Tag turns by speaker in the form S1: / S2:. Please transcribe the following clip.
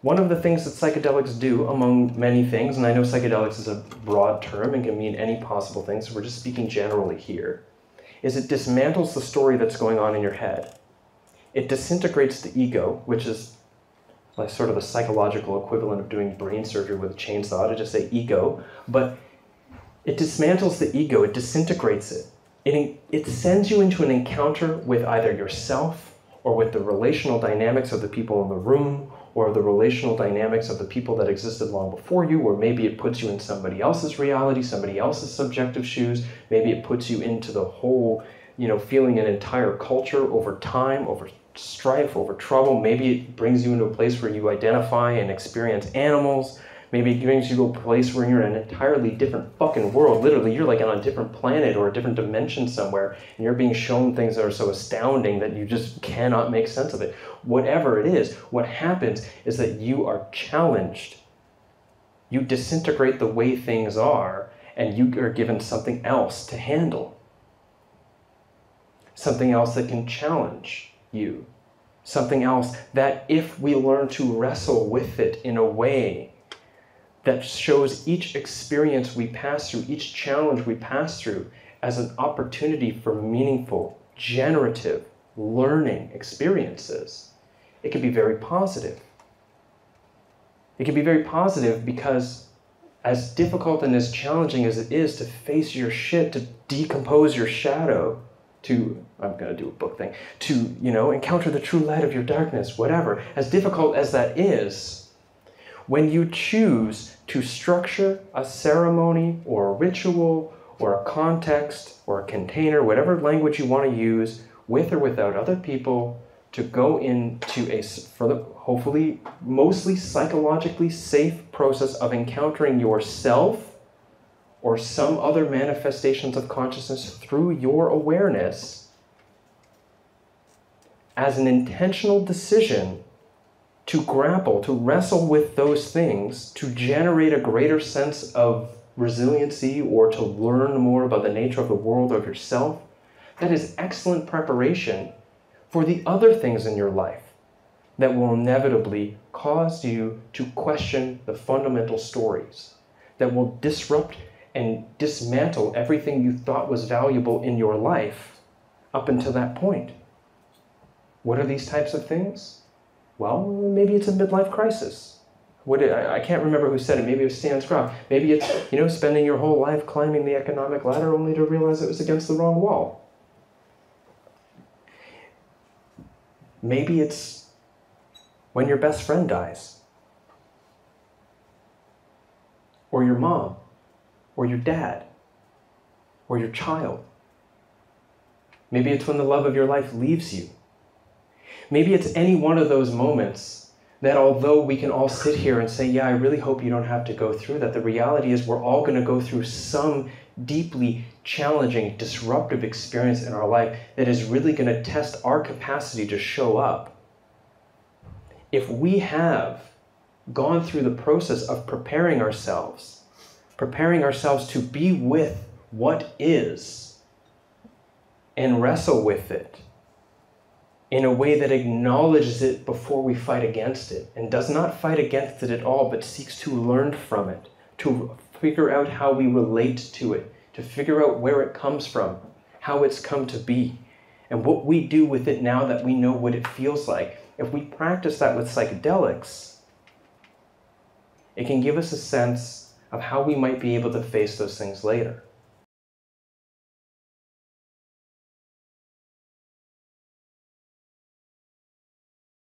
S1: One of the things that psychedelics do, among many things, and I know psychedelics is a broad term and can mean any possible thing, so we're just speaking generally here, is it dismantles the story that's going on in your head. It disintegrates the ego, which is like sort of the psychological equivalent of doing brain surgery with a chainsaw, to just say ego, but it dismantles the ego, it disintegrates it. It sends you into an encounter with either yourself or with the relational dynamics of the people in the room, or the relational dynamics of the people that existed long before you, or maybe it puts you in somebody else's reality, somebody else's subjective shoes, maybe it puts you into the whole, feeling an entire culture over time, over strife, over trouble. Maybe it brings you into a place where you identify and experience animals. Maybe it brings you to a place where you're in an entirely different fucking world. Literally, you're like on a different planet or a different dimension somewhere, and you're being shown things that are so astounding that you just cannot make sense of it. Whatever it is, what happens is that you are challenged. You disintegrate the way things are, and you are given something else to handle. Something else that can challenge you. Something else that, if we learn to wrestle with it in a way that shows each experience we pass through, each challenge we pass through, as an opportunity for meaningful, generative, learning experiences, it can be very positive. It can be very positive because, as difficult and as challenging as it is to face your shit, to decompose your shadow, I'm going to do a book thing, to, encounter the true light of your darkness, whatever, as difficult as that is, when you choose to structure a ceremony or a ritual or a context or a container, whatever language you want to use, with or without other people, to go into a, hopefully, mostly psychologically safe process of encountering yourself or some other manifestations of consciousness through your awareness, as an intentional decision to grapple, to wrestle with those things, to generate a greater sense of resiliency or to learn more about the nature of the world, of yourself, that is excellent preparation for the other things in your life that will inevitably cause you to question the fundamental stories, that will disrupt and dismantle everything you thought was valuable in your life up until that point. What are these types of things? Well, maybe it's a midlife crisis. I can't remember who said it. Maybe it was Stan Scroff. Maybe it's, spending your whole life climbing the economic ladder only to realize it was against the wrong wall. Maybe it's when your best friend dies, or your mom, or your dad, or your child. Maybe it's when the love of your life leaves you. Maybe it's any one of those moments that, although we can all sit here and say, yeah, I really hope you don't have to go through that, the reality is we're all going to go through some deeply challenging, disruptive experience in our life that is really going to test our capacity to show up. If we have gone through the process of preparing ourselves to be with what is and wrestle with it in a way that acknowledges it before we fight against it, and does not fight against it at all, but seeks to learn from it, to figure out how we relate to it, to figure out where it comes from, how it's come to be, and what we do with it now that we know what it feels like. If we practice that with psychedelics, it can give us a sense of how we might be able to face those things later.